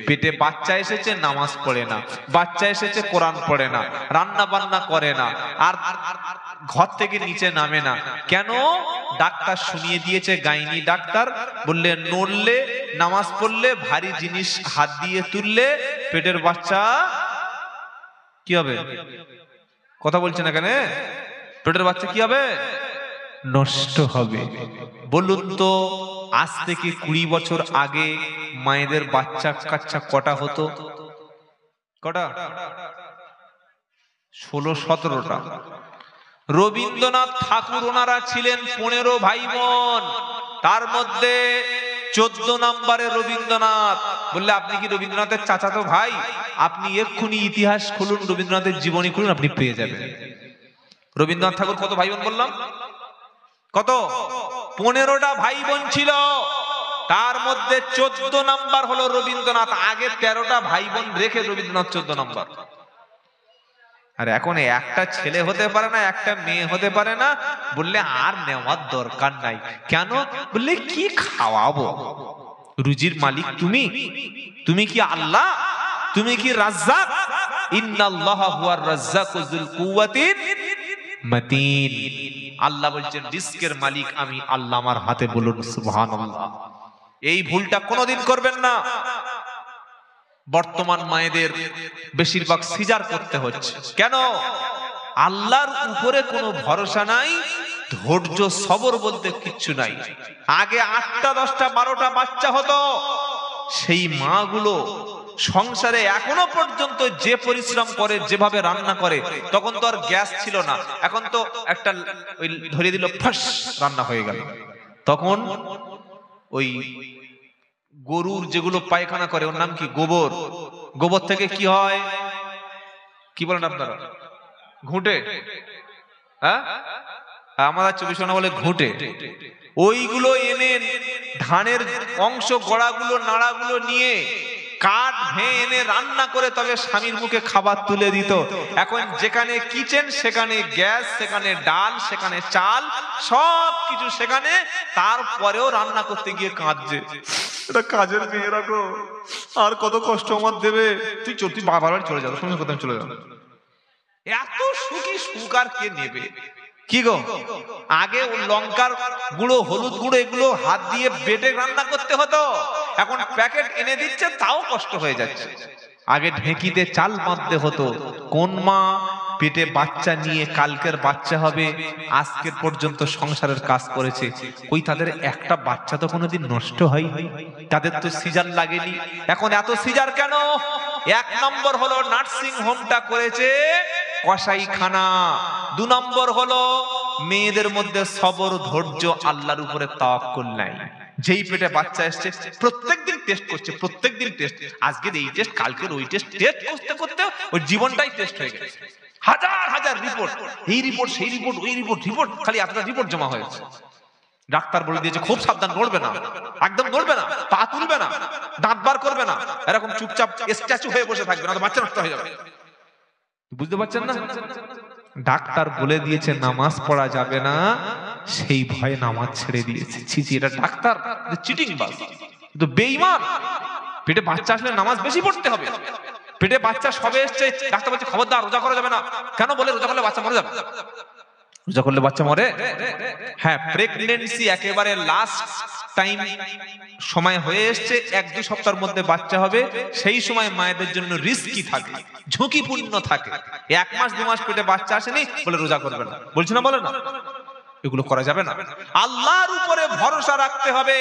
পেটে বাচ্চা এসেছে, নামাজ পড়ে না, বাচ্চা এসেছে, কোরআন পড়ে না, রান্না বান্না করে না, আর ঘর থেকে নিচে নামে না। কেন? ডাক্তার শুনিয়ে দিয়েছে, গাইনি ডাক্তার বললে নড়লে, নামাজ পড়লে, ভারী জিনিস হাত দিয়ে তুললে পেটের বাচ্চা কি হবে? কথা বলছে না কেন? পেটের বাচ্চা কি হবে? নষ্ট হবে। বলুন তো, আজ থেকে 20 বছর আগে মায়েদের বাচ্চা কাচ্চা কটা হতো? কটা? 16-17টা। রবীন্দ্রনাথ ঠাকুর ওনারা ছিলেন 15 ভাই বোন, তার মধ্যে 14 নম্বরে রবীন্দ্রনাথ। বললে আপনি কি রবীন্দ্রনাথের চাচাতো ভাই? আপনি এক্ষুনি ইতিহাস খুলুন, রবীন্দ্রনাথের জীবনী খুলুন, আপনি পেয়ে যাবেন। রবীন্দ্রনাথ ঠাকুর কত ভাই বোন বললাম? কত? 15টা ভাই বোন ছিল, তার মধ্যে 14 নাম্বার হলো রবীন্দ্রনাথ। আগে 13টা ভাই বোন রেখে রবীন্দ্রনাথ 14 নাম্বার। আর এখন একটা ছেলে হতে পারে না, একটা মেয়ে হতে পারে না, বললে আর নেওয়ার দরকার নাই। কেন? বললে কি খাওয়াবো? রুজির মালিক তুমি? তুমি কি আল্লাহ? তুমি কি রাজ্জাক? ইন্নাল্লাহা হুয়ার রাজ্জাকু যুল কুওয়াতিন মাতিন। আল্লাহ বলছেন রিজকের মালিক আমি আল্লাহ, আমার হাতে। বলুন সুবহানাল্লাহ। এই ভুলটা কোনোদিন করবেন না। বর্তমান মায়েদের বেশিরভাগ সিজার করতে হচ্ছে। কেন? আল্লাহর উপরে কোনো ভরসা নাই, ধৈর্য সবর বলতে কিচ্ছু নাই। আগে 8টা 10টা 12টা বাচ্চা হতো, সেই মাগুলো সংসারে এখনো পর্যন্ত যে পরিশ্রম করে, যেভাবে রান্না করে, তখন তো আর গ্যাস ছিল না, এখন তো একটা ওই ধরিয়ে দিল, ফাস রান্না হয়ে গেল। তখন ওই গরুর যেগুলো পায়খানা করে, ওর নাম কি? গোবর। গোবর থেকে কি হয়? কি বলেন আপনারা? ঘুঁটে। হ্যাঁ, আমাদের 24 বলে ঘুঁটে। ওইগুলো এনে ধানের অংশ, গোড়াগুলো, নাড়াগুলো নিয়ে কাঠ ভেঙে এনে রান্না করে তবে স্বামীর মুখে খাবার তুলে দিত। এখন যেখানে কিচেন সেখানে গ্যাস, সেখানে ডাল, সেখানে চাল, সব কিছু সেখানে, তারপরেও রান্না করতে গিয়ে কাঁদছে। এটা কাজের মেয়ে রাখো, আর কত কষ্ট আমার দেবে। তুই বাবার বাড়ি চলে যাও, সঙ্গে কোথাও চলে যাও। এত সুখী সুখ আর কে নেবে? কি গো, আগে লঙ্কার গুঁড়ো, হলুদ গুঁড়ো, এগুলো হাত দিয়ে বেটে রান্না করতে হতো, এখন প্যাকেট এনে দিচ্ছে, তাও কষ্ট হয়ে যাচ্ছে। আগে ঢেঁকিতে চাল বাঁধতে হতো। কোন মা পেটে বাচ্চা নিয়ে কালকের বাচ্চা হবে আজকের পর্যন্ত সংসারের কাজ করেছে? ওই তাদের একটা বাচ্চা তো কোনোদিন নষ্ট হয়? তাদের তো সিজার লাগেনি। এখন এত সিজার কেন? 1 নম্বর হলো নার্সিং হোমটা করেছে কসাইখানা। 2 নম্বর হলো মেয়েদের মধ্যে সবর, ধৈর্য, আল্লাহর উপরে তাওয়াক্কুল নাই। যেই পেটে বাচ্চা এসছে প্রত্যেকদিন টেস্ট করছে, প্রত্যেকদিন টেস্ট, আজকের এই টেস্ট, কালকের ওই টেস্ট, টেস্ট করতে করতে ওই জীবনটাই টেস্ট হয়ে গেছে। হাজার হাজার রিপোর্ট, এই রিপোর্ট, সেই রিপোর্ট, ওই রিপোর্ট, রিপোর্ট খালি এতটা রিপোর্ট জমা হয়েছে। ডাক্তার বলে দিয়েছে খুব সাবধান, নড়বে না, একদম নড়বে না, পা তুলবে না, দাঁত বার করবে না, এরকম চুপচাপ স্ট্যাচু হয়ে বসে থাকবে, না তো বাচ্চা নষ্ট হয়ে যাবে। বুঝতে পারছেন না? ডাক্তার বলে দিয়েছে নামাজ পড়া যাবে না, সেই ভয়ে নামাজ ছেড়ে দিয়েছে। ছি, এটা ডাক্তার চিটিং বাজ, তো বেঈমান। পেটে বাচ্চা আসলে নামাজ বেশি পড়তে হবে। পেটে বাচ্চা সবে এসছে, ডাক্তার বলছে খবরদার রোজা করা যাবে না। কেন? বলে রোজা করলে বাচ্চা মরে যাবে। রোজা করলে বাচ্চা মরে? হ্যাঁ, প্রেগন্যান্সি একেবারে লাস্ট টাইম সময় হয়ে এসছে, 1-2 সপ্তাহের মধ্যে বাচ্চা হবে, সেই সময় মায়েদের জন্য রিস্কি থাকে, ঝুঁকিপূর্ণ থাকে। 1 মাস 2 মাস পেটে বাচ্চা আসেনি বলে রোজা করবে না, বলছে না? বলে না, এগুলো করা যাবে না। আল্লাহর উপরে ভরসা রাখতে হবে।